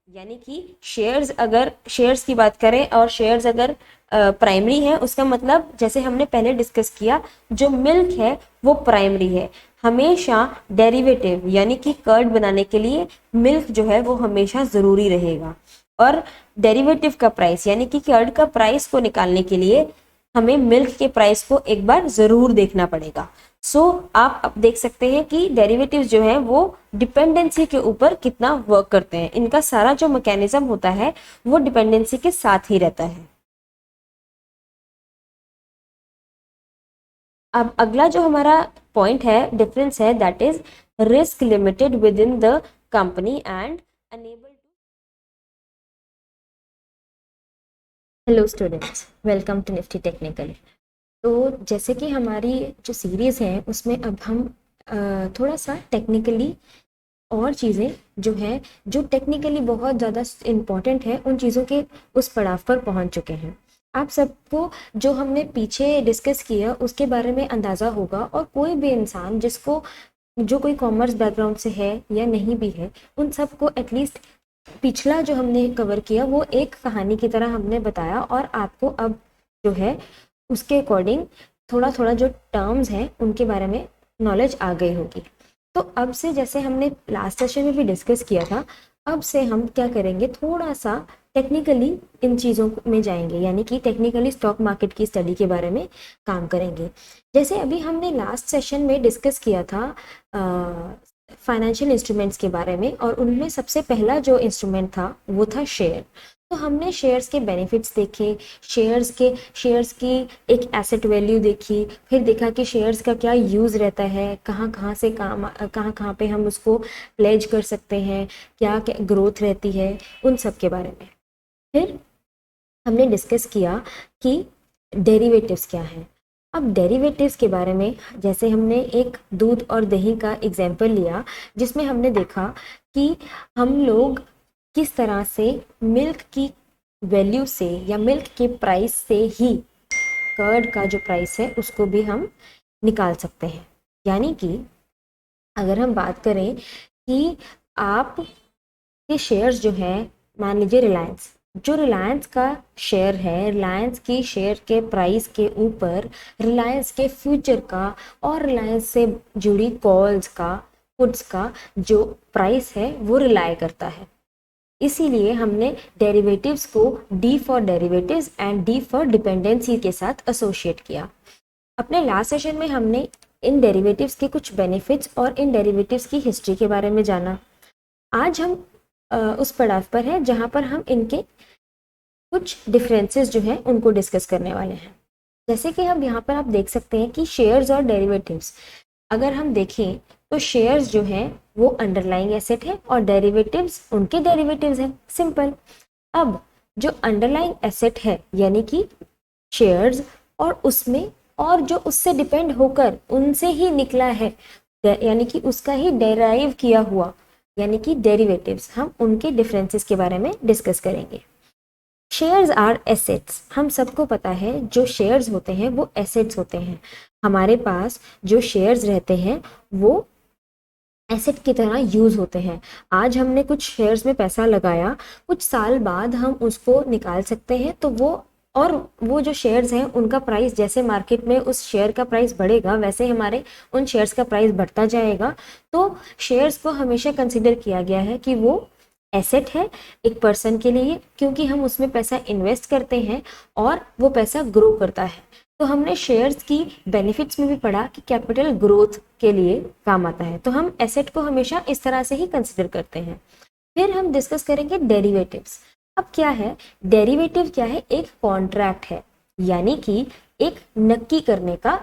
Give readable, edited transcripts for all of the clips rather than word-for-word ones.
यानी कि शेयर्स की बात करें और शेयर्स अगर प्राइमरी है, उसका मतलब जैसे हमने पहले डिस्कस किया, जो मिल्क है वो प्राइमरी है। हमेशा डेरिवेटिव यानी कि कर्ड बनाने के लिए मिल्क जो है वो हमेशा जरूरी रहेगा। और डेरिवेटिव का प्राइस यानी कि कर्ड का प्राइस को निकालने के लिए हमें मिल्क के प्राइस को एक बार जरूर देखना पड़ेगा। आप अब देख सकते हैं कि डेरिवेटिव्स जो है वो डिपेंडेंसी के ऊपर कितना वर्क करते हैं। इनका सारा जो मैकेनिज्म होता है वो डिपेंडेंसी के साथ ही रहता है। अब अगला जो हमारा पॉइंट है, डिफरेंस है, that is risk limited within the company and unable to. Hello students, welcome to Nifty technical. तो जैसे कि हमारी जो सीरीज है उसमें अब हम थोड़ा सा टेक्निकली और चीज़ें जो है, जो टेक्निकली बहुत ज़्यादा इम्पॉर्टेंट है, उन चीज़ों के उस पड़ाव पर पहुंच चुके हैं। आप सबको जो हमने पीछे डिस्कस किया उसके बारे में अंदाज़ा होगा, और कोई भी इंसान जिसको जो कोई कॉमर्स बैकग्राउंड से है या नहीं भी है, उन सबको एटलीस्ट पिछला जो हमने कवर किया वो एक कहानी की तरह हमने बताया, और आपको अब जो है उसके अकॉर्डिंग थोड़ा थोड़ा जो टर्म्स हैं उनके बारे में नॉलेज आ गई होगी। तो अब से, जैसे हमने लास्ट सेशन में भी डिस्कस किया था, अब से हम क्या करेंगे, थोड़ा सा टेक्निकली इन चीज़ों में जाएंगे, यानी कि टेक्निकली स्टॉक मार्केट की स्टडी के बारे में काम करेंगे। जैसे अभी हमने लास्ट सेशन में डिस्कस किया था फाइनेंशियल इंस्ट्रूमेंट्स के बारे में, और उनमें सबसे पहला जो इंस्ट्रूमेंट था वो था शेयर। तो हमने शेयर्स के बेनिफिट्स देखे, शेयर्स की एक एसेट वैल्यू देखी, फिर देखा कि शेयर्स का क्या यूज़ रहता है, कहाँ कहाँ पे हम उसको प्लेज कर सकते हैं, क्या क्या ग्रोथ रहती है, उन सब के बारे में। फिर हमने डिस्कस किया कि डेरिवेटिव्स क्या हैं। अब डेरिवेटिव्स के बारे में, जैसे हमने एक दूध और दही का एग्जाम्पल लिया, जिसमें हमने देखा कि हम लोग किस तरह से मिल्क की वैल्यू से या मिल्क के प्राइस से ही कर्ड का जो प्राइस है उसको भी हम निकाल सकते हैं। यानी कि अगर हम बात करें कि आप के शेयर्स जो है, मान लीजिए रिलायंस, जो रिलायंस का शेयर है, रिलायंस की शेयर के प्राइस के ऊपर रिलायंस के फ्यूचर का और रिलायंस से जुड़ी कॉल्स का, पुट्स का जो प्राइस है वो रिलाय करता है। इसीलिए हमने डेरिवेटिव्स को D for derivatives and D for dependency के साथ एसोसिएट किया। अपने लास्ट सेशन में हमने इन डेरिवेटिव्स के कुछ बेनिफिट्स और इन डेरिवेटिव्स की हिस्ट्री के बारे में जाना। आज हम उस पड़ाव पर हैं जहां पर हम इनके कुछ डिफरेंसेस जो हैं उनको डिस्कस करने वाले हैं। जैसे कि हम यहाँ पर आप देख सकते हैं कि शेयर्स और डेरिवेटिव्स, अगर हम देखें तो शेयर्स जो हैं वो अंडरलाइंग एसेट है और डेरिवेटिव्स उनके डेरिवेटिव्स हैं। सिंपल। अब जो अंडरलाइंग एसेट है यानी कि शेयर्स, और उसमें और जो उससे डिपेंड होकर उनसे ही निकला है, यानी कि उसका ही डेराइव किया हुआ, यानी कि डेरिवेटिव्स, हम उनके डिफरेंसेस के बारे में डिस्कस करेंगे। Shares are assets. हम सबको पता है जो शेयर्स होते हैं वो एसेट्स होते हैं। हमारे पास जो शेयर्स रहते हैं वो एसेट की तरह यूज होते हैं। आज हमने कुछ शेयर्स में पैसा लगाया, कुछ साल बाद हम उसको निकाल सकते हैं, तो वो जो शेयर्स हैं उनका प्राइस, जैसे मार्केट में उस शेयर का प्राइस बढ़ेगा वैसे हमारे उन शेयर्स का प्राइस बढ़ता जाएगा। तो शेयर्स को हमेशा कंसिडर किया गया है कि वो एसेट है एक पर्सन के लिए, क्योंकि हम उसमें पैसा इन्वेस्ट करते हैं और वो पैसा ग्रो करता है। तो हमने शेयर्स की बेनिफिट्स में भी पढ़ा कि कैपिटल ग्रोथ के लिए काम आता है, तो हम एसेट को हमेशा इस तरह से ही कंसिडर करते हैं। फिर हम डिस्कस करेंगे डेरिवेटिव्स। अब क्या है डेरिवेटिव? क्या है? एक कॉन्ट्रैक्ट है, यानी कि एक नक्की करने का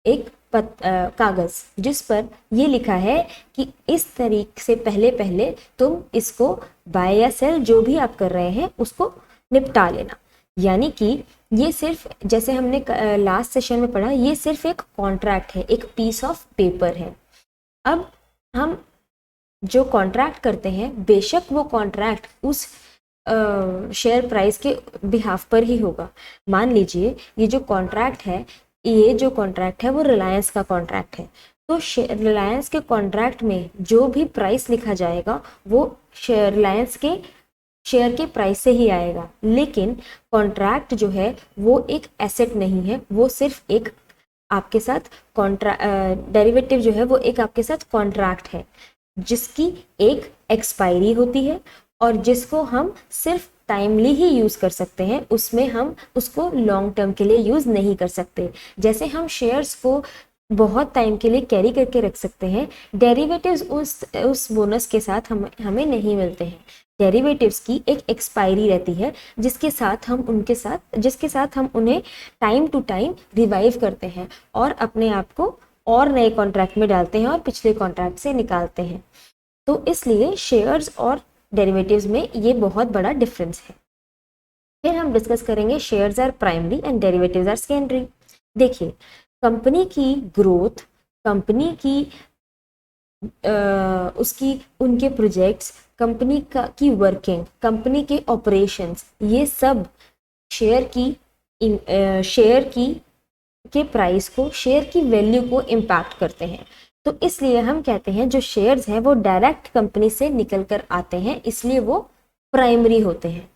एक कागज, जिस पर ये लिखा है कि इस तारीख से पहले पहले तुम इसको बाय या सेल जो भी आप कर रहे हैं उसको निपटा लेना। यानी कि ये सिर्फ, जैसे हमने लास्ट सेशन में पढ़ा, ये सिर्फ एक कॉन्ट्रैक्ट है, एक पीस ऑफ पेपर है। अब हम जो कॉन्ट्रैक्ट करते हैं, बेशक वो कॉन्ट्रैक्ट उस शेयर प्राइस के बिहाफ पर ही होगा। मान लीजिए ये जो कॉन्ट्रैक्ट है वो रिलायंस का कॉन्ट्रैक्ट है, तो रिलायंस के कॉन्ट्रैक्ट में जो भी प्राइस लिखा जाएगा वो रिलायंस के शेयर के प्राइस से ही आएगा। लेकिन कॉन्ट्रैक्ट जो है वो एक एसेट नहीं है, वो सिर्फ एक आपके साथ डेरिवेटिव जो है वो एक आपके साथ कॉन्ट्रैक्ट है जिसकी एक एक्सपायरी होती है और जिसको हम सिर्फ टाइमली ही यूज़ कर सकते हैं, उसमें हम उसको लॉन्ग टर्म के लिए यूज़ नहीं कर सकते। जैसे हम शेयर्स को बहुत टाइम के लिए कैरी करके रख सकते हैं, डेरिवेटिव्स उस बोनस के साथ हमें नहीं मिलते हैं। डेरिवेटिव्स की एक एक्सपायरी रहती है जिसके साथ हम उन्हें टाइम टू टाइम रिवाइव करते हैं और अपने आप को और नए कॉन्ट्रैक्ट में डालते हैं और पिछले कॉन्ट्रैक्ट से निकालते हैं। तो इसलिए शेयर्स और डेरिवेटिव्स में ये बहुत बड़ा डिफरेंस है। फिर हम डिस्कस करेंगे shares are primary and derivatives are secondary. देखिए, कंपनी की ग्रोथ, कंपनी की उसकी उनके प्रोजेक्ट्स, कंपनी की वर्किंग, कंपनी के ऑपरेशंस, ये सब शेयर की के प्राइस को, शेयर की वैल्यू को इम्पैक्ट करते हैं। तो इसलिए हम कहते हैं जो शेयर्स हैं वो डायरेक्ट कंपनी से निकल कर आते हैं, इसलिए वो प्राइमरी होते हैं।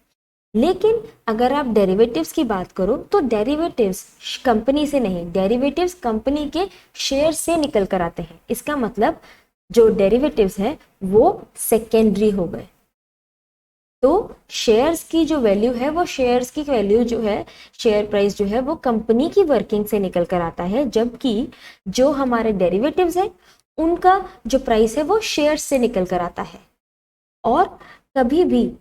लेकिन अगर आप डेरिवेटिव्स की बात करो तो डेरिवेटिव्स कंपनी से नहीं, डेरिवेटिव्स कंपनी के शेयर से निकल कर आते हैं। इसका मतलब जो डेरिवेटिव्स हैं वो सेकेंडरी हो गए। तो शेयर्स की जो वैल्यू है वो शेयर्स की वैल्यू जो है, शेयर प्राइस जो है वो कंपनी की वर्किंग से निकल कर आता है, जबकि जो हमारे डेरिवेटिव्स है उनका जो प्राइस है वो शेयर्स से निकल कर आता है। और कभी भी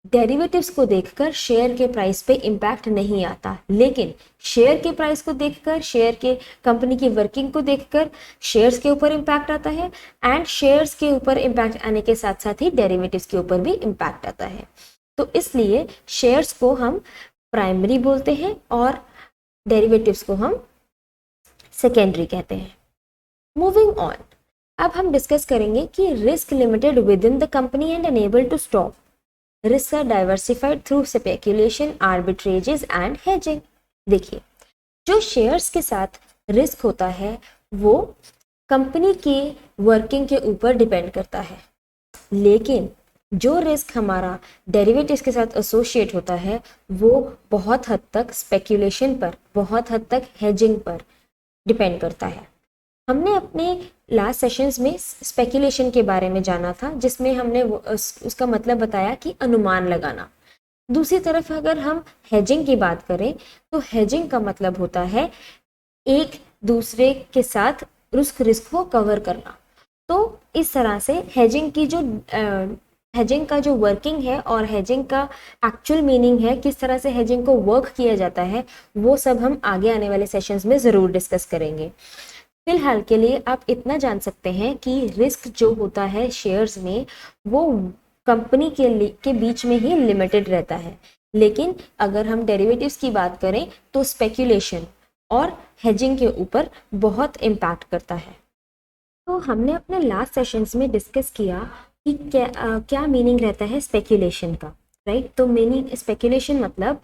डेरिवेटिव्स को देखकर शेयर के प्राइस पे इम्पैक्ट नहीं आता, लेकिन शेयर के प्राइस को देखकर, शेयर के कंपनी की वर्किंग को देखकर शेयर्स के ऊपर इम्पैक्ट आता है एंड शेयर्स के ऊपर इम्पैक्ट आने के साथ साथ ही डेरिवेटिव्स के ऊपर भी इम्पैक्ट आता है। तो इसलिए शेयर्स को हम प्राइमरी बोलते हैं और डेरिवेटिव्स को हम सेकेंडरी कहते हैं। मूविंग ऑन, अब हम डिस्कस करेंगे कि risk limited within the company and unable to stop. Risks are diversified through speculation, arbitrages and hedging। देखिए, जो शेयर्स के साथ रिस्क होता है वो कंपनी के वर्किंग के ऊपर डिपेंड करता है, लेकिन जो रिस्क हमारा डेरिवेटिव्स के साथ एसोसिएट होता है वो बहुत हद तक स्पेक्यूलेशन पर, बहुत हद तक हेजिंग पर डिपेंड करता है। हमने अपने लास्ट सेशंस में स्पेकुलेशन के बारे में जाना था, जिसमें हमने उसका मतलब बताया कि अनुमान लगाना। दूसरी तरफ अगर हम हेजिंग की बात करें तो हेजिंग का मतलब होता है एक दूसरे के साथ रिस्क को कवर करना। तो इस तरह से हेजिंग का जो वर्किंग है और हेजिंग का एक्चुअल मीनिंग है, किस तरह से हेजिंग को वर्क किया जाता है, वो सब हम आगे आने वाले सेशंस में ज़रूर डिस्कस करेंगे। फिलहाल के लिए आप इतना जान सकते हैं कि रिस्क जो होता है शेयर्स में वो कंपनी के बीच में ही लिमिटेड रहता है, लेकिन अगर हम डेरिवेटिव्स की बात करें तो स्पेक्यूलेशन और हेजिंग के ऊपर बहुत इम्पैक्ट करता है। तो हमने अपने लास्ट सेशंस में डिस्कस किया कि क्या मीनिंग रहता है स्पेक्यूलेशन का, राइट। तो मीनिंग स्पेक्यूलेशन मतलब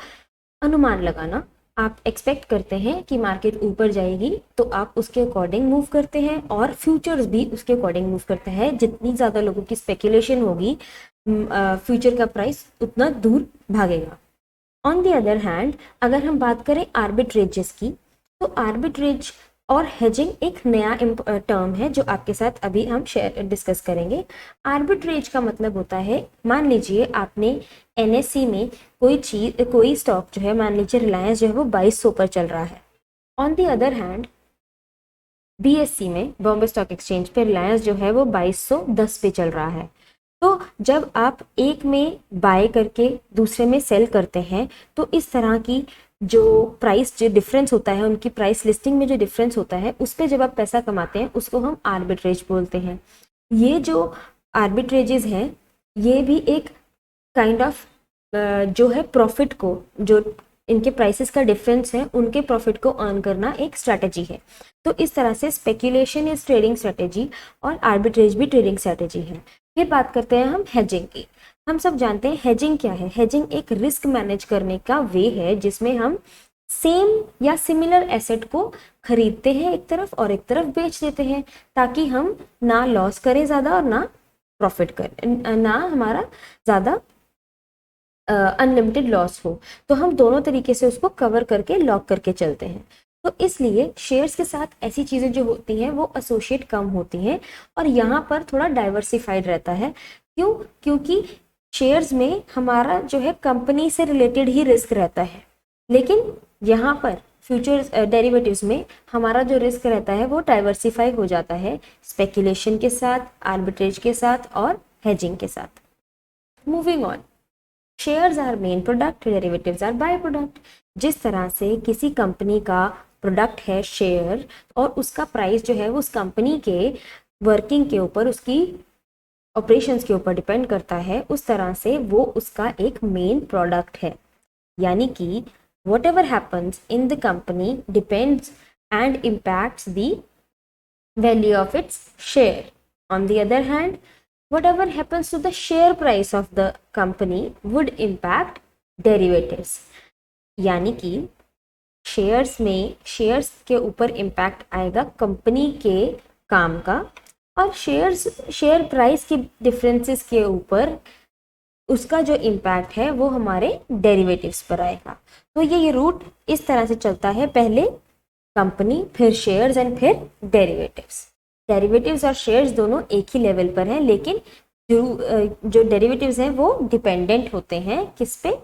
अनुमान लगाना। आप एक्सपेक्ट करते हैं कि मार्केट ऊपर जाएगी तो आप उसके अकॉर्डिंग मूव करते हैं और फ्यूचर्स भी उसके अकॉर्डिंग मूव करते हैं। जितनी ज़्यादा लोगों की स्पेकुलेशन होगी फ्यूचर का प्राइस उतना दूर भागेगा। ऑन द अदर हैंड अगर हम बात करें आर्बिट्रेजेस की, तो आर्बिट्रेज और हेजिंग एक नया टर्म है जो आपके साथ अभी हम डिस्कस करेंगे। आर्बिट्रेज का मतलब होता है, मान लीजिए आपने एनएससी में कोई स्टॉक जो है, मान लीजिए रिलायंस जो है वो 2200 पर चल रहा है। On the other hand BSc में, बॉम्बे स्टॉक एक्सचेंज पे, रिलायंस जो है वो 2210 पे चल रहा है। तो जब आप एक में बाय करके दूसरे में सेल करते हैं तो इस तरह की जो प्राइस जो डिफरेंस होता है, उनकी प्राइस लिस्टिंग में जो डिफरेंस होता है, उस पर जब आप पैसा कमाते हैं उसको हम आर्बिट्रेज बोलते हैं। ये जो आर्बिट्रेजेस हैं ये भी एक काइंड ऑफ जो है प्रॉफिट को, जो इनके प्राइसेस का डिफरेंस है उनके प्रॉफिट को अर्न करना एक स्ट्रैटेजी है। तो इस तरह से स्पेक्यूलेशन इज ट्रेडिंग स्ट्रैटेजी और आर्बिट्रेज भी ट्रेडिंग स्ट्रैटेजी है। फिर बात करते हैं हम हेजिंग की। हम सब जानते हैं हेजिंग क्या है। हेजिंग एक रिस्क मैनेज करने का वे है जिसमें हम सेम या सिमिलर एसेट को खरीदते हैं एक तरफ और एक तरफ बेच देते हैं, ताकि हम ना लॉस करें ज़्यादा और ना प्रॉफिट करें, ना हमारा ज़्यादा अनलिमिटेड लॉस हो, तो हम दोनों तरीके से उसको कवर करके लॉक करके चलते हैं। तो इसलिए शेयर्स के साथ ऐसी चीज़ें जो होती हैं वो एसोसिएट कम होती हैं, और यहाँ पर थोड़ा डाइवर्सिफाइड रहता है। क्यों? क्योंकि शेयर्स में हमारा जो है कंपनी से रिलेटेड ही रिस्क रहता है, लेकिन यहाँ पर फ्यूचर्स डेरिवेटिव्स में हमारा जो रिस्क रहता है वो डाइवर्सिफाई हो जाता है स्पेकुलेशन के साथ, आर्बिट्रेज के साथ और हेजिंग के साथ। Moving on, shares are main product, derivatives are byproduct. जिस तरह से किसी कंपनी का प्रोडक्ट है शेयर, और उसका प्राइस जो है वो उस कंपनी के वर्किंग के ऊपर, उसकी ऑपरेशंस के ऊपर डिपेंड करता है, उस तरह से वो उसका एक मेन प्रोडक्ट है। यानी कि whatever happens in the company depends and impacts the value of its share. On the other hand, whatever happens to the share price of the company would impact derivatives. यानी कि shares के ऊपर impact आएगा company के काम का, और share price के डिफरेंसेस के ऊपर उसका जो इम्पैक्ट है वो हमारे डेरिवेटिव्स पर आएगा। तो ये रूट इस तरह से चलता है, पहले कंपनी, फिर शेयर्स एंड फिर डेरिवेटिव्स। डेरिवेटिव्स और शेयर्स दोनों एक ही लेवल पर हैं, लेकिन जो डेरिवेटिव्स हैं वो डिपेंडेंट होते हैं किस पे?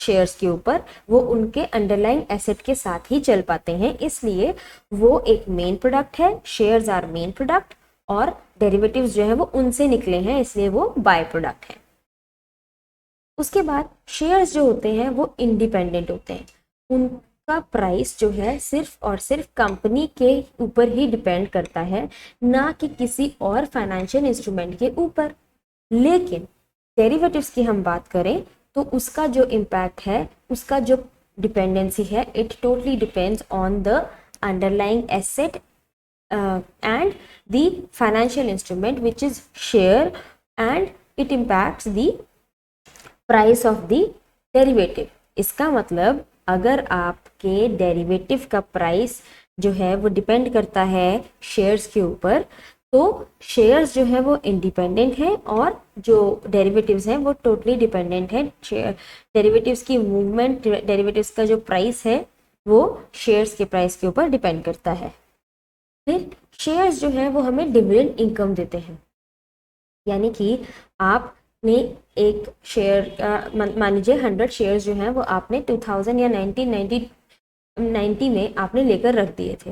शेयर्स के ऊपर। वो उनके अंडरलाइंग एसेट के साथ ही चल पाते हैं, इसलिए वो एक मेन प्रोडक्ट है। शेयर्स आर मेन प्रोडक्ट, और डेरिवेटिव्स जो है वो उनसे निकले हैं, इसलिए वो बाय प्रोडक्ट है। उसके बाद शेयर्स जो होते हैं वो इंडिपेंडेंट होते हैं, उनका प्राइस जो है सिर्फ और सिर्फ कंपनी के ऊपर ही डिपेंड करता है, ना कि किसी और फाइनेंशियल इंस्ट्रूमेंट के ऊपर। लेकिन डेरिवेटिव्स की हम बात करें तो उसका जो इम्पैक्ट है, उसका जो डिपेंडेंसी है, it totally depends on the underlying asset and the financial instrument which is share, and it impacts the price of the derivative. इसका मतलब अगर आपके डेरिवेटिव का प्राइस जो है वो डिपेंड करता है शेयर्स के ऊपर, तो शेयर्स जो है वो इंडिपेंडेंट हैं, और जो डेरिवेटिव्स हैं वो टोटली डिपेंडेंट हैं। डेरिवेटिव्स की मूवमेंट, डेरिवेटिव्स का जो प्राइस है वो शेयर्स के प्राइस के ऊपर डिपेंड करता है। फिर शेयर्स जो है वो हमें डिविडेंड इनकम देते हैं, यानी कि आपने एक शेयर का, मान लीजिए 100 शेयर्स जो हैं वो आपने 2000 या 1990 में आपने लेकर रख दिए थे।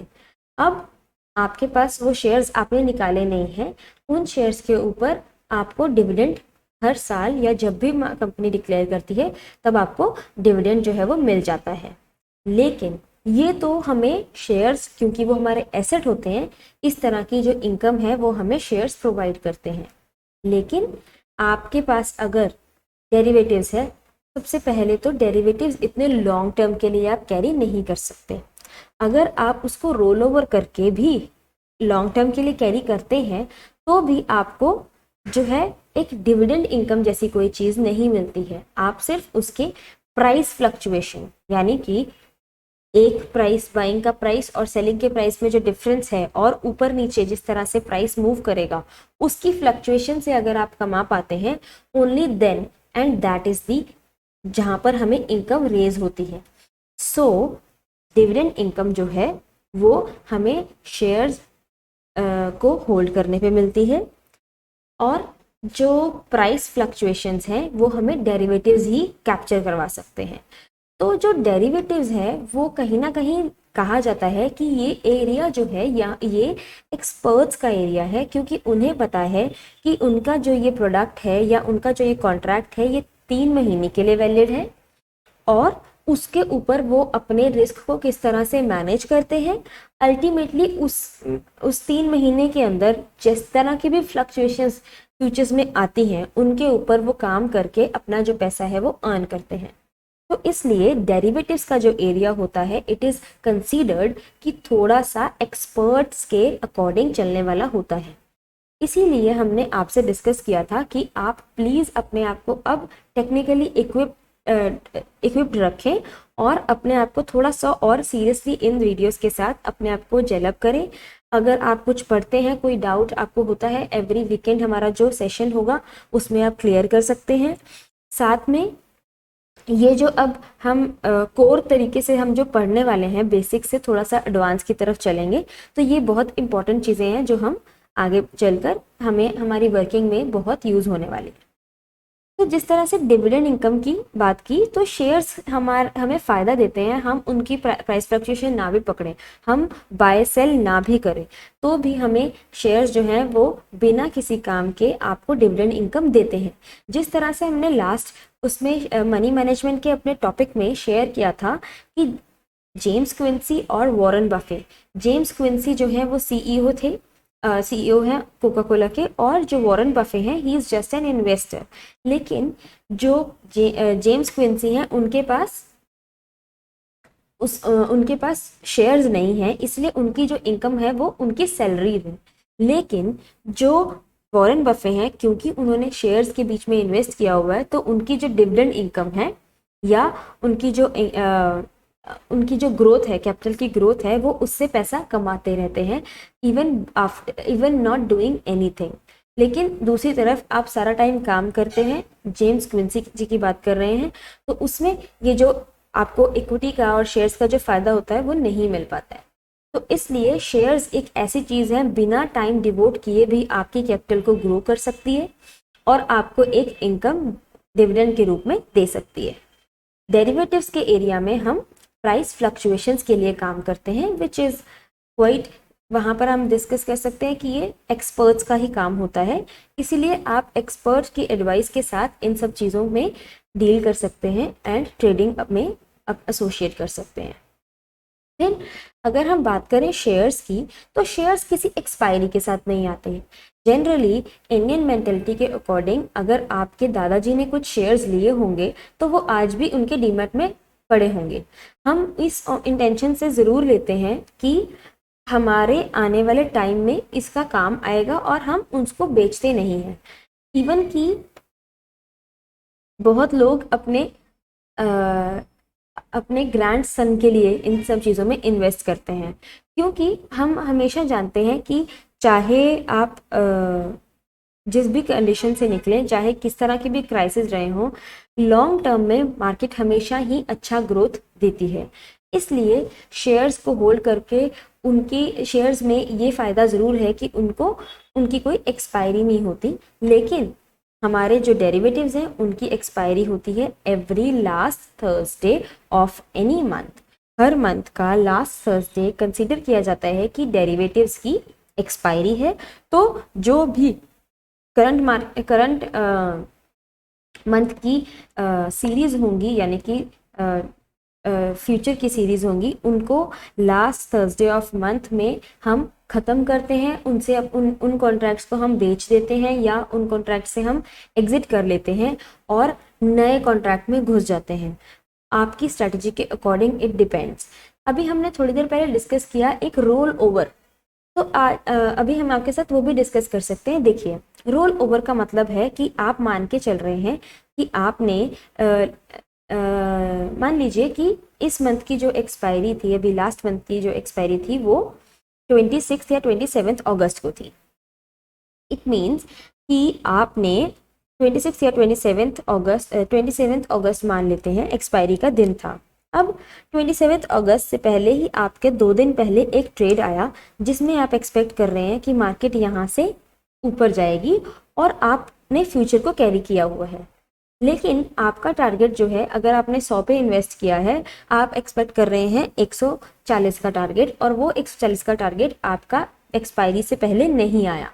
अब आपके पास वो शेयर्स आपने निकाले नहीं हैं, उन शेयर्स के ऊपर आपको डिविडेंड हर साल या जब भी कंपनी डिक्लेयर करती है तब आपको डिविडेंड जो है वो मिल जाता है। लेकिन ये तो हमें शेयर्स, क्योंकि वो हमारे एसेट होते हैं, इस तरह की जो इनकम है वो हमें शेयर्स प्रोवाइड करते हैं। लेकिन आपके पास अगर डेरिवेटिव्स है, सबसे पहले तो डेरिवेटिव्स इतने लॉन्ग टर्म के लिए आप कैरी नहीं कर सकते। अगर आप उसको रोल ओवर करके भी लॉन्ग टर्म के लिए कैरी करते हैं तो भी आपको जो है एक डिविडेंड इनकम जैसी कोई चीज़ नहीं मिलती है। आप सिर्फ उसके प्राइस फ्लक्चुएशन, यानी कि एक प्राइस, बाइंग का प्राइस और सेलिंग के प्राइस में जो डिफरेंस है, और ऊपर नीचे जिस तरह से प्राइस मूव करेगा, उसकी फ्लक्चुएशन से अगर आप कमा पाते हैं, only then and that is the जहां पर हमें इनकम रेज होती है। सो डिविडेंड इनकम जो है वो हमें शेयर्स को होल्ड करने पे मिलती है, और जो प्राइस फ्लक्चुएशंस हैं वो हमें डेरिवेटिव्स ही कैप्चर करवा सकते हैं। तो जो डेरिवेटिव्स है वो कहीं ना कहीं कहा जाता है कि ये एरिया जो है, या ये एक्सपर्ट्स का एरिया है, क्योंकि उन्हें पता है कि उनका जो ये प्रोडक्ट है या उनका जो ये कॉन्ट्रैक्ट है ये 3 महीने के लिए वैलिड है, और उसके ऊपर वो अपने रिस्क को किस तरह से मैनेज करते हैं। अल्टीमेटली उस 3 महीने के अंदर जिस तरह की भी फ्लक्चुएशंस फ्यूचर्स में आती हैं, उनके ऊपर वो काम करके अपना जो पैसा है वो अर्न करते हैं। तो इसलिए डेरिवेटिव्स का जो एरिया होता है, इट इज कंसीडर्ड कि थोड़ा सा एक्सपर्ट्स के अकॉर्डिंग चलने वाला होता है। इसीलिए हमने आपसे डिस्कस किया था कि आप प्लीज अपने आप को अब टेक्निकली इक्विप्ड रखें, और अपने आप को थोड़ा सा और सीरियसली इन वीडियोस के साथ अपने आप को डेवलप करें। अगर आप कुछ पढ़ते हैं, कोई डाउट आपको होता है, एवरी वीकेंड हमारा जो सेशन होगा उसमें आप क्लियर कर सकते हैं। साथ में ये जो अब हम कोर तरीके से हम जो पढ़ने वाले हैं, बेसिक से थोड़ा सा एडवांस की तरफ चलेंगे, तो ये बहुत इंपॉर्टेंट चीज़ें हैं जो हम आगे चलकर हमें हमारी वर्किंग में बहुत यूज़ होने वाली है। तो जिस तरह से डिविडेंड इनकम की बात की, तो शेयर्स हमें फ़ायदा देते हैं, हम उनकी प्राइस फ्लक्चुएशन ना भी पकड़ें, हम बाय सेल ना भी करें, तो भी हमें शेयर्स जो हैं वो बिना किसी काम के आपको डिविडेंड इनकम देते हैं। जिस तरह से हमने लास्ट उसमें मनी मैनेजमेंट के अपने टॉपिक में शेयर किया था कि जेम्स क्विंसी और वॉरेन बफे, जेम्स क्विंसी जो है वो सीईओ थे, सीईओ हैं कोका कोला के, और जो वॉरेन बफे हैं he is just an investor. लेकिन जो जेम्स क्विंसी हैं उनके पास शेयर्स नहीं है, इसलिए उनकी जो इनकम है वो उनकी सैलरी है। लेकिन जो वॉरेन बफे हैं, क्योंकि उन्होंने शेयर्स के बीच में इन्वेस्ट किया हुआ है, तो उनकी जो डिविडेंड इनकम है या उनकी जो ग्रोथ है, कैपिटल की ग्रोथ है, वो उससे पैसा कमाते रहते हैं, इवन नॉट डूइंग एनीथिंग। लेकिन दूसरी तरफ आप सारा टाइम काम करते हैं, जेम्स क्विंसी जी की बात कर रहे हैं, तो उसमें ये जो आपको इक्विटी का और शेयर्स का जो फायदा होता है वो नहीं मिल पाता है। तो इसलिए शेयर्स एक ऐसी चीज है, बिना टाइम डिवोट किए भी आपकी कैपिटल को ग्रो कर सकती है और आपको एक इनकम डिविडेंड के रूप में दे सकती है। डेरिवेटिव्स के एरिया में हम प्राइस फ्लक्चुएशंस के लिए काम करते हैं, विच इज क्वाइट, वहाँ पर हम डिस्कस कर सकते हैं कि ये एक्सपर्ट्स का ही काम होता है, इसीलिए आप एक्सपर्ट की एडवाइस के साथ इन सब चीज़ों में डील कर सकते हैं एंड ट्रेडिंग में एसोशिएट कर सकते हैं। देन अगर हम बात करें शेयर्स की, तो शेयर्स किसी एक्सपायरी के साथ नहीं आते हैं। जनरली इंडियन मेंटेलिटी के अकॉर्डिंग अगर आपके दादाजी ने कुछ शेयर्स लिए होंगे तो वो आज भी उनके डीमैट में पड़े होंगे। हम इस इंटेंशन से ज़रूर लेते हैं कि हमारे आने वाले टाइम में इसका काम आएगा और हम उसको बेचते नहीं हैं। इवन कि बहुत लोग अपने ग्रैंड सन के लिए इन सब चीज़ों में इन्वेस्ट करते हैं, क्योंकि हम हमेशा जानते हैं कि चाहे आप जिस भी कंडीशन से निकलें, चाहे किस तरह की भी क्राइसिस रहे हों, लॉन्ग टर्म में मार्केट हमेशा ही अच्छा ग्रोथ देती है। इसलिए शेयर्स को होल्ड करके उनकी शेयर्स में ये फ़ायदा ज़रूर है कि उनकी कोई एक्सपायरी नहीं होती। लेकिन हमारे जो डेरिवेटिव्स हैं उनकी एक्सपायरी होती है every last Thursday of any month. Her month का लास्ट थर्सडे कंसीडर किया जाता है कि डेरिवेटिव्स की एक्सपायरी है। तो जो भी करंट मंथ की सीरीज होंगी, यानी कि फ्यूचर की सीरीज होंगी, उनको लास्ट थर्सडे ऑफ मंथ में हम ख़त्म करते हैं, उनसे उन कॉन्ट्रैक्ट्स को हम बेच देते हैं या उन कॉन्ट्रैक्ट से हम एग्जिट कर लेते हैं और नए कॉन्ट्रैक्ट में घुस जाते हैं। आपकी स्ट्रैटेजी के अकॉर्डिंग इट डिपेंड्स। अभी हमने थोड़ी देर पहले डिस्कस किया एक रोल ओवर, तो अभी हम आपके साथ वो भी डिस्कस कर सकते हैं। देखिए, रोल ओवर का मतलब है कि आप मान के चल रहे हैं कि आपने मान लीजिए कि इस मंथ की जो एक्सपायरी थी, अभी लास्ट मंथ की जो एक्सपायरी थी वो 26 या 27 अगस्त को थी। इट मीन्स कि आपने 26 या 27 अगस्त मान लेते हैं एक्सपायरी का दिन था। अब 27 अगस्त से पहले ही आपके 2 दिन पहले एक ट्रेड आया जिसमें आप एक्सपेक्ट कर रहे हैं कि मार्केट यहाँ से ऊपर जाएगी और आपने फ्यूचर को कैरी किया हुआ है। लेकिन आपका टारगेट जो है, अगर आपने 100 पे इन्वेस्ट किया है, आप एक्सपेक्ट कर रहे हैं 140 का टारगेट, और वो 140 का टारगेट आपका एक्सपायरी से पहले नहीं आया।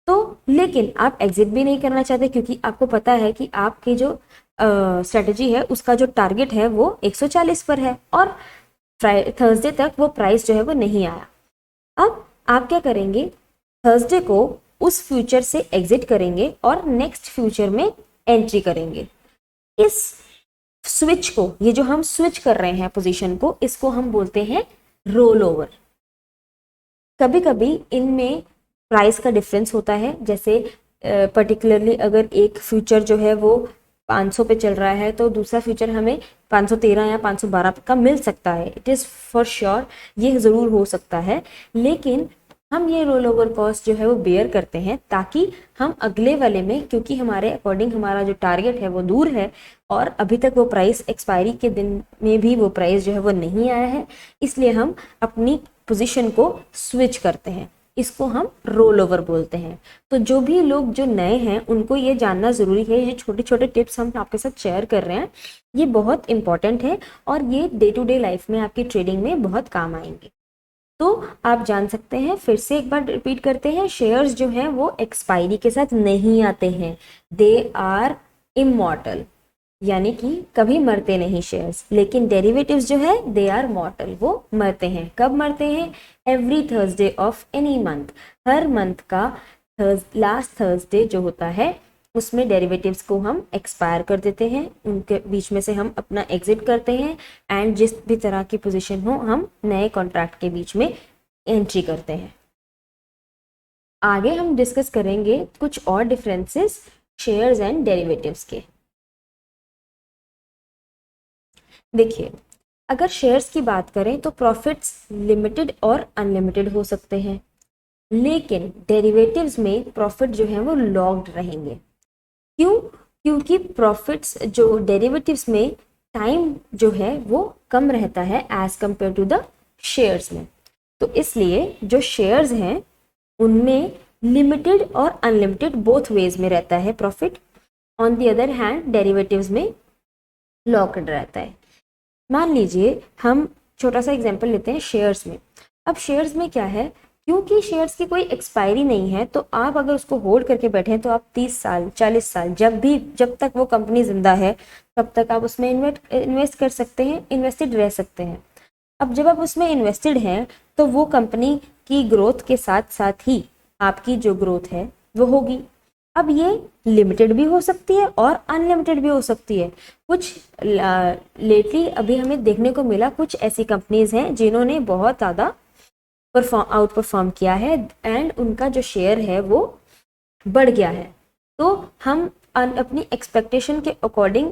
तो लेकिन आप एग्जिट भी नहीं करना चाहते, क्योंकि आपको पता है कि आपकी जो स्ट्रेटजी है उसका जो टारगेट है वो 140 पर है और थर्सडे तक वो प्राइस जो है वो नहीं आया। अब आप क्या करेंगे, थर्सडे को उस फ्यूचर से एग्जिट करेंगे और नेक्स्ट फ्यूचर में एंट्री करेंगे। इस स्विच को, ये जो हम स्विच कर रहे हैं पोजीशन को, इसको हम बोलते हैं रोल ओवर। कभी कभी इनमें प्राइस का डिफरेंस होता है, जैसे पर्टिकुलरली अगर एक फ्यूचर जो है वो 500 पे चल रहा है तो दूसरा फ्यूचर हमें 513 या 512 का मिल सकता है। इट इज़ फॉर श्योर, ये ज़रूर हो सकता है। लेकिन हम ये रोल ओवर कॉस्ट जो है वो बेयर करते हैं ताकि हम अगले वाले में, क्योंकि हमारे अकॉर्डिंग हमारा जो टारगेट है वो दूर है और अभी तक वो प्राइस एक्सपायरी के दिन में भी वो प्राइस जो है वो नहीं आया है, इसलिए हम अपनी पोजीशन को स्विच करते हैं। इसको हम रोल ओवर बोलते हैं। तो जो भी लोग जो नए हैं उनको ये जानना ज़रूरी है, ये छोटे छोटे टिप्स हम आपके साथ शेयर कर रहे हैं, ये बहुत इंपॉर्टेंट है और ये डे टू डे लाइफ में आपकी ट्रेडिंग में बहुत काम आएंगे। तो आप जान सकते हैं, फिर से एक बार रिपीट करते हैं, शेयर्स जो हैं वो एक्सपायरी के साथ नहीं आते हैं, दे आर इमॉर्टल, यानी कि कभी मरते नहीं शेयर्स। लेकिन डेरिवेटिव्स जो है दे आर मॉर्टल, वो मरते हैं। कब मरते हैं? Every Thursday of any month, her month का लास्ट थर्सडे जो होता है उसमें डेरिवेटिव्स को हम एक्सपायर कर देते हैं, उनके बीच में से हम अपना एग्जिट करते हैं एंड जिस भी तरह की पोजीशन हो हम नए कॉन्ट्रैक्ट के बीच में एंट्री करते हैं। आगे हम डिस्कस करेंगे कुछ और डिफरेंसेस शेयर्स एंड डेरिवेटिव्स के। देखिए, अगर शेयर्स की बात करें तो प्रॉफिट्स लिमिटेड और अनलिमिटेड हो सकते हैं, लेकिन डेरिवेटिव्स में प्रॉफिट जो है वो लॉक्ड रहेंगे। क्यों? क्योंकि प्रॉफिट्स जो डेरिवेटिव्स में टाइम जो है वो कम रहता है as compare to the shares में। तो इसलिए जो शेयर्स हैं उनमें लिमिटेड और अनलिमिटेड बोथ वेज में रहता है profit. On the other hand derivatives में लॉक्ड रहता है। मान लीजिए हम छोटा सा एग्जांपल लेते हैं शेयर्स में। अब शेयर्स में क्या है, क्योंकि शेयर्स की कोई एक्सपायरी नहीं है तो आप अगर उसको होल्ड करके बैठे हैं तो आप 30 साल 40 साल जब तक वो कंपनी जिंदा है तब तक आप उसमें इन्वेस्ट कर सकते हैं, इन्वेस्टेड रह सकते हैं। अब जब आप उसमें इन्वेस्टेड हैं तो वो कंपनी की ग्रोथ के साथ साथ ही आपकी जो ग्रोथ है वो होगी। अब ये लिमिटेड भी हो सकती है और अनलिमिटेड भी हो सकती है। कुछ लेटली अभी हमें देखने को मिला, कुछ ऐसी कंपनीज हैं जिन्होंने बहुत ज़्यादा आउट परफॉर्म किया है एंड उनका जो शेयर है वो बढ़ गया है। तो हम अपनी एक्सपेक्टेशन के अकॉर्डिंग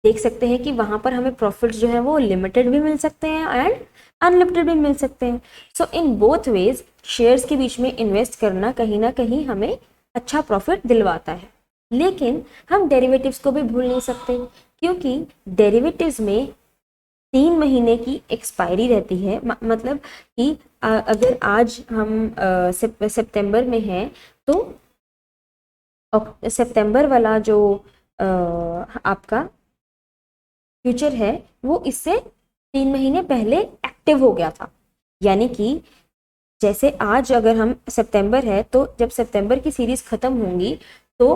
देख सकते हैं कि वहाँ पर हमें प्रॉफिट्स जो है वो लिमिटेड भी मिल सकते हैं एंड अनलिमिटेड भी मिल सकते हैं। सो इन बोथ वेज शेयर्स के बीच में इन्वेस्ट करना कहीं ना कहीं हमें अच्छा प्रॉफिट दिलवाता है। लेकिन हम डेरिवेटिव्स को भी भूल नहीं सकते, क्योंकि डेरिवेटिव्स में 3 महीने की एक्सपायरी रहती है। मतलब कि अगर आज हम सितंबर में हैं तो सितंबर वाला जो आपका फ्यूचर है वो इससे 3 महीने पहले एक्टिव हो गया था। यानी कि जैसे आज अगर हम सितंबर है तो जब सितंबर की सीरीज खत्म होंगी तो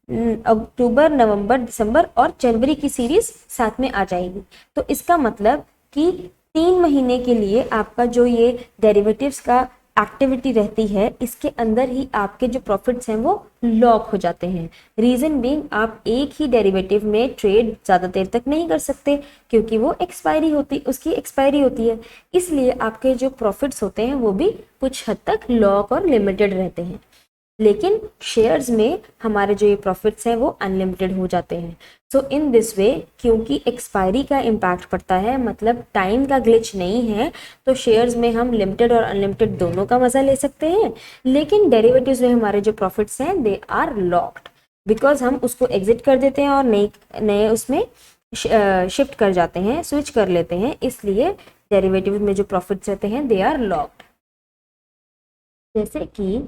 अक्टूबर, नवंबर, दिसंबर और जनवरी की सीरीज साथ में आ जाएगी। तो इसका मतलब कि 3 महीने के लिए आपका जो ये डेरिवेटिव्स का एक्टिविटी रहती है इसके अंदर ही आपके जो प्रॉफिट्स हैं वो लॉक हो जाते हैं। रीजन बीइंग आप एक ही डेरिवेटिव में ट्रेड ज़्यादा देर तक नहीं कर सकते क्योंकि वो उसकी एक्सपायरी होती है। इसलिए आपके जो प्रॉफिट्स होते हैं वो भी कुछ हद तक लॉक और लिमिटेड रहते हैं। लेकिन शेयर्स में हमारे जो ये प्रॉफिट्स हैं वो अनलिमिटेड हो जाते हैं। सो इन दिस वे, क्योंकि एक्सपायरी का इम्पैक्ट पड़ता है, मतलब टाइम का ग्लिच नहीं है, तो शेयर्स में हम लिमिटेड और अनलिमिटेड दोनों का मजा ले सकते हैं। लेकिन डेरिवेटिव्स में हमारे जो प्रॉफिट्स हैं दे आर लॉक्ड, बिकॉज हम उसको एग्जिट कर देते हैं और नए उसमें शिफ्ट कर जाते हैं, स्विच कर लेते हैं। इसलिए डेरिवेटिव में जो प्रॉफिट्स रहते हैं दे आर लॉक्ड। जैसे कि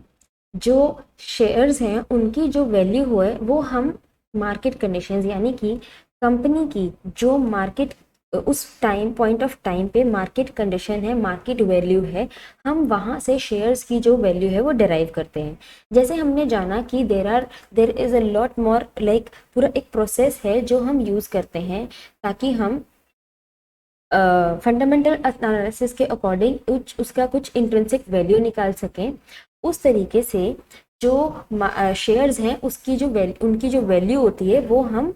जो शेयर्स हैं उनकी जो वैल्यू है वो हम मार्केट कंडीशंस, यानी कि कंपनी की जो मार्केट उस पॉइंट ऑफ टाइम पे मार्केट कंडीशन है, मार्केट वैल्यू है, हम वहाँ से शेयर्स की जो वैल्यू है वो डिराइव करते हैं। जैसे हमने जाना कि there is a lot more, like पूरा एक प्रोसेस है जो हम यूज़ करते हैं ताकि हम फंडामेंटल एनालिसिस के अकॉर्डिंग उसका कुछ इंट्रिंसिक वैल्यू निकाल सकें। उस तरीके से जो शेयर्स हैं उनकी जो वैल्यू होती है वो हम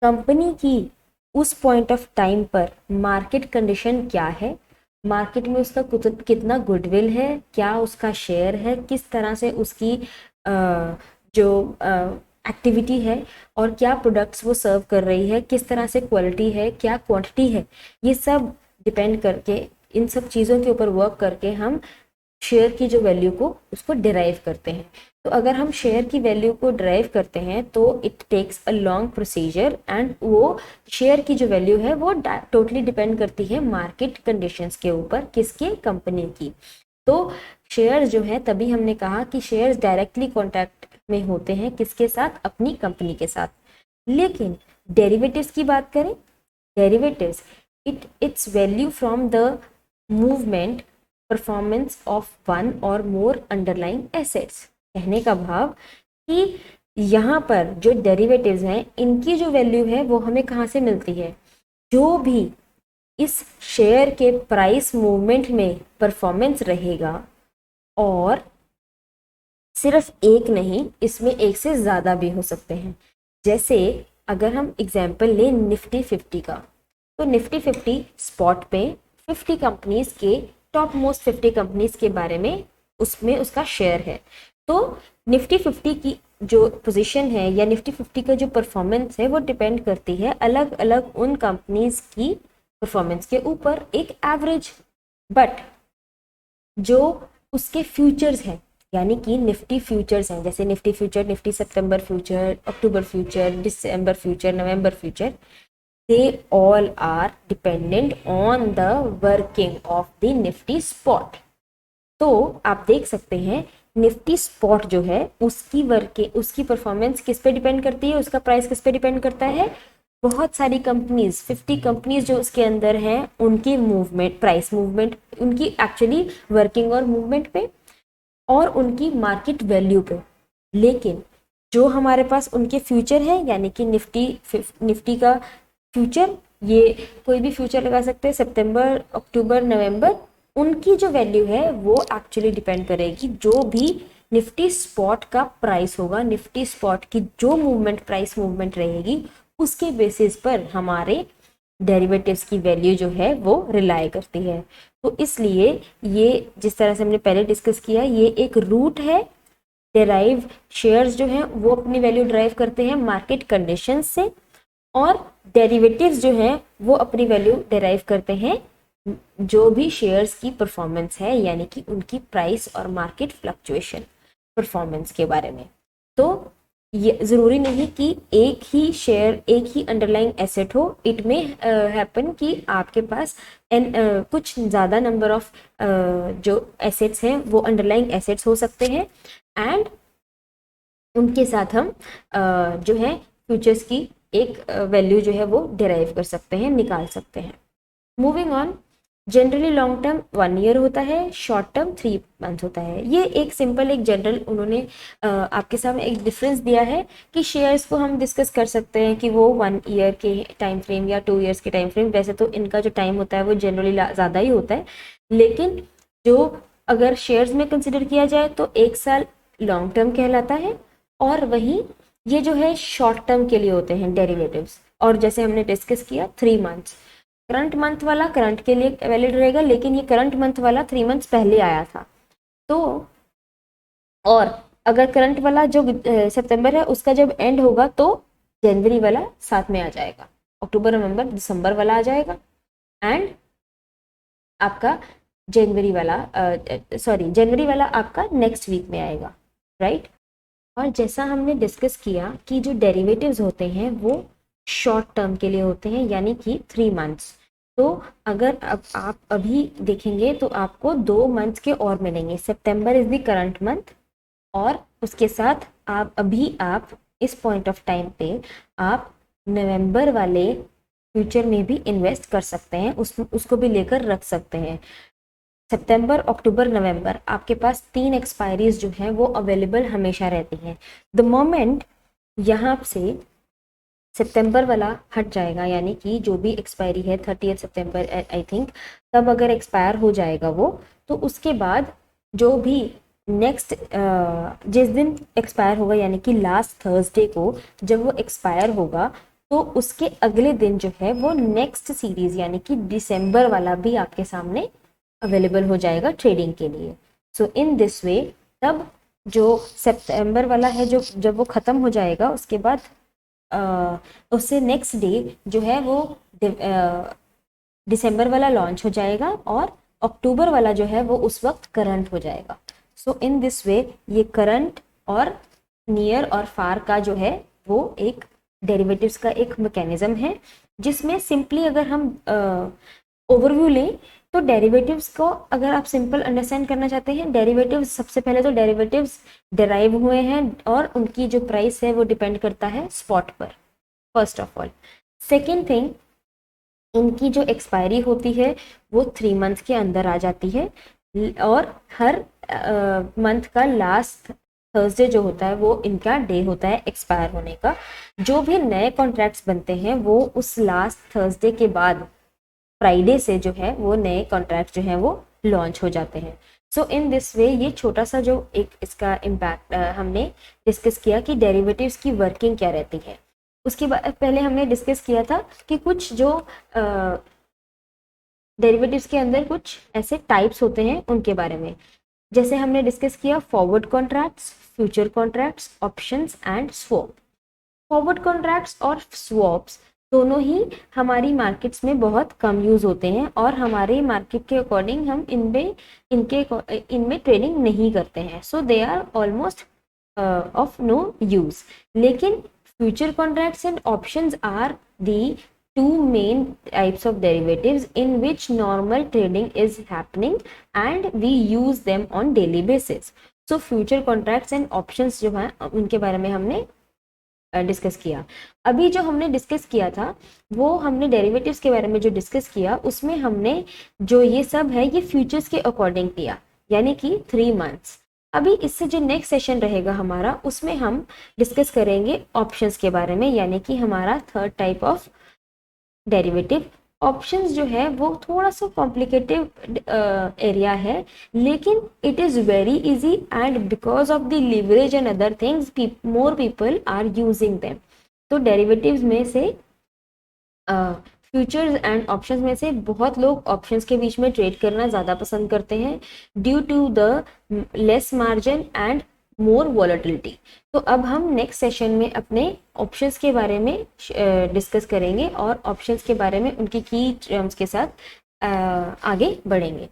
कंपनी की उस पॉइंट ऑफ टाइम पर मार्केट कंडीशन क्या है, मार्केट में उसका कितना गुडविल है, क्या उसका शेयर है, किस तरह से उसकी जो एक्टिविटी है और क्या प्रोडक्ट्स वो सर्व कर रही है, किस तरह से क्वालिटी है, क्या क्वांटिटी है, ये सब डिपेंड करके इन सब चीज़ों के ऊपर वर्क करके हम शेयर की जो वैल्यू को उसको डिराइव करते हैं। तो अगर हम शेयर की वैल्यू को डिराइव करते हैं तो it takes a long procedure, and वो शेयर की जो वैल्यू है वो टोटली डिपेंड करती है मार्केट कंडीशंस के ऊपर, किसके, कंपनी की। तो शेयर्स जो है, तभी हमने कहा कि शेयर्स डायरेक्टली कॉन्टैक्ट में होते हैं किसके साथ, अपनी कंपनी के साथ। लेकिन डेरिवेटिव्स की बात करें, derivatives it's value from the movement performance of one और मोर अंडरलाइंग एसेट्स। कहने का भाव कि यहाँ पर जो डेरिवेटिव्स हैं इनकी जो वैल्यू है वो हमें कहाँ से मिलती है, जो भी इस शेयर के प्राइस मूवमेंट में परफॉर्मेंस रहेगा, और सिर्फ एक नहीं, इसमें एक से ज़्यादा भी हो सकते हैं। जैसे अगर हम एग्जाम्पल लें निफ्टी 50 का, तो निफ्टी 50 स्पॉट पे 50 कंपनीज के टॉप मोस्ट 50 कंपनीज के बारे में उसमें उसका शेयर है। तो निफ्टी 50 की जो पोजीशन है या निफ्टी 50 का जो परफॉर्मेंस है वो डिपेंड करती है अलग अलग उन कंपनीज की परफॉर्मेंस के ऊपर, एक एवरेज। बट जो उसके फ्यूचर्स हैं, यानी कि निफ्टी फ्यूचर्स हैं, जैसे Nifty future, Nifty September future, October future, December future, November future, they all are dependent on the working of the nifty spot। तो आप देख सकते हैं निफ्टी स्पॉट जो है उसकी वर्किंग, उसकी परफॉर्मेंस किस पे डिपेंड करती है, उसका प्राइस किस पे डिपेंड करता है, बहुत सारी कंपनीज, 50 कंपनीज जो उसके अंदर हैं उनकी मूवमेंट, प्राइस मूवमेंट, उनकी एक्चुअली वर्किंग और मूवमेंट पे, और उनकी मार्केट वैल्यू पे। लेकिन जो हमारे पास उनके फ्यूचर है, यानी कि निफ्टी का फ्यूचर, ये कोई भी फ्यूचर लगा सकते हैं, सितंबर, अक्टूबर, नवंबर, उनकी जो वैल्यू है वो एक्चुअली डिपेंड करेगी जो भी निफ्टी स्पॉट का प्राइस होगा, निफ्टी स्पॉट की जो मूवमेंट, प्राइस मूवमेंट रहेगी, उसके बेसिस पर हमारे डेरिवेटिव्स की वैल्यू जो है वो रिलाई करती है। तो इसलिए ये, जिस तरह से हमने पहले डिस्कस किया, ये एक रूट है। डेराइव शेयर्स जो हैं वो अपनी वैल्यू ड्राइव करते हैं मार्केट कंडीशंस से, और डेरिवेटिव्स जो हैं वो अपनी वैल्यू डेराइव करते हैं जो भी शेयर्स की परफॉर्मेंस है, यानी कि उनकी प्राइस और मार्केट फ्लक्चुएशन परफॉर्मेंस के बारे में। तो ये ज़रूरी नहीं कि एक ही शेयर, एक ही अंडरलाइंग एसेट हो। इट में हैपन कि आपके पास कुछ ज़्यादा नंबर ऑफ जो एसेट्स हैं वो अंडरलाइंग एसेट्स हो सकते हैं, एंड उनके साथ हम जो है फ्यूचर्स की एक वैल्यू जो है वो डिराइव कर सकते हैं, निकाल सकते हैं। Moving on, generally long term 1 year होता है, शॉर्ट टर्म 3 मंथ होता है। ये एक सिंपल, एक जनरल उन्होंने आपके सामने एक डिफरेंस दिया है कि शेयर्स को हम डिस्कस कर सकते हैं कि वो 1 ईयर के टाइम फ्रेम या 2 ईयर्स के टाइम फ्रेम, वैसे तो इनका जो टाइम होता है वो जनरली ज़्यादा ही होता है, लेकिन जो अगर शेयर्स में कंसिडर किया जाए तो 1 साल लॉन्ग टर्म कहलाता है, और वहीं ये जो है शॉर्ट टर्म के लिए होते हैं डेरिवेटिव्स। और जैसे हमने डिस्कस किया 3 मंथ्स, करंट मंथ वाला करंट के लिए वैलिड रहेगा, लेकिन ये करंट मंथ वाला 3 मंथ्स पहले आया था। तो और अगर करंट वाला जो सितंबर है उसका जब एंड होगा तो जनवरी वाला साथ में आ जाएगा, अक्टूबर, नवंबर, दिसंबर वाला आ जाएगा, एंड आपका जनवरी वाला आपका नेक्स्ट वीक में आएगा, राइट। और जैसा हमने डिस्कस किया कि जो डेरिवेटिव्स होते हैं वो शॉर्ट टर्म के लिए होते हैं, यानी कि 3 मंथ्स। तो अगर अब आप अभी देखेंगे तो आपको 2 मंथ्स के और मिलेंगे। सितंबर इज द करंट मंथ, और उसके साथ आप इस पॉइंट ऑफ टाइम पे आप नवंबर वाले फ्यूचर में भी इन्वेस्ट कर सकते हैं, उसको भी लेकर रख सकते हैं। सितंबर, अक्टूबर, नवंबर, आपके पास 3 एक्सपायरीज जो हैं वो अवेलेबल हमेशा रहती हैं। द मोमेंट यहाँ से सितंबर वाला हट जाएगा, यानी कि जो भी एक्सपायरी है 30 सितंबर आई थिंक, तब अगर एक्सपायर हो जाएगा वो, तो उसके बाद जो भी नेक्स्ट जिस दिन एक्सपायर होगा, यानी कि लास्ट थर्सडे को जब वो एक्सपायर होगा, तो उसके अगले दिन जो है वो नेक्स्ट सीरीज यानी कि दिसंबर वाला भी आपके सामने अवेलेबल हो जाएगा ट्रेडिंग के लिए। सो इन दिस वे तब जो सितंबर वाला है जो जब वो ख़त्म हो जाएगा, उसके बाद उससे नेक्स्ट डे जो है वो दिसंबर वाला लॉन्च हो जाएगा, और अक्टूबर वाला जो है वो उस वक्त करंट हो जाएगा। सो इन दिस वे ये करंट और नियर और फार का जो है वो एक डेरिवेटिव्स का एक मैकेनिज्म है, जिसमें सिंपली अगर हम ओवरव्यू लें तो डेरिवेटिव्स को अगर आप सिंपल अंडरस्टैंड करना चाहते हैं, डेरिवेटिव्स सबसे पहले तो डेरिवेटिव्स डिराइव हुए हैं और उनकी जो प्राइस है वो डिपेंड करता है स्पॉट पर, first of all. Second thing, इनकी जो एक्सपायरी होती है वो 3 मंथ के अंदर आ जाती है और हर मंथ का लास्ट थर्सडे जो होता है वो इनका डे होता है एक्सपायर होने का। जो भी नए कॉन्ट्रैक्ट्स बनते हैं वो उस लास्ट थर्सडे के बाद फ्राइडे से जो है वो नए कॉन्ट्रैक्ट जो है वो लॉन्च हो जाते हैं। सो इन दिस वे ये छोटा सा जो एक इसका इम्पैक्ट हमने डिस्कस किया कि डेरिवेटिव्स की वर्किंग क्या रहती है। उसके बाद पहले हमने डिस्कस किया था कि कुछ जो डेरिवेटिव्स के अंदर कुछ ऐसे टाइप्स होते हैं उनके बारे में, जैसे हमने डिस्कस किया forward contracts, future contracts, options and swap. Forward contracts और स्वैप्स दोनों ही हमारी मार्केट्स में बहुत कम यूज होते हैं और हमारे मार्केट के अकॉर्डिंग हम इनमें ट्रेडिंग नहीं करते हैं। So they are almost of no use. लेकिन future contracts and options are the two main types of derivatives in which normal trading is happening and we use them on daily basis. So future contracts and options जो हैं उनके बारे में हमने discuss किया। अभी जो हमने डिस्कस किया था वो हमने डेरिवेटिव्स के बारे में जो डिस्कस किया उसमें हमने जो ये सब है ये फ्यूचर्स के अकॉर्डिंग किया, यानी कि 3 मंथ्स। अभी इससे जो नेक्स्ट सेशन रहेगा हमारा उसमें हम डिस्कस करेंगे ऑप्शंस के बारे में, यानी कि हमारा third type of derivative. Options जो है वो थोड़ा सा कॉम्प्लिकेटेड एरिया है, लेकिन it is very easy and because of the leverage and other things more people are using them. तो डेरिवेटिव्स में से फ्यूचर्स एंड ऑप्शंस में से बहुत लोग ऑप्शंस के बीच में ट्रेड करना ज़्यादा पसंद करते हैं due to the less margin and more volatility. तो अब हम नेक्स्ट सेशन में अपने ऑप्शंस के बारे में डिस्कस करेंगे और ऑप्शंस के बारे में उनकी की टर्म्स के साथ आगे बढ़ेंगे।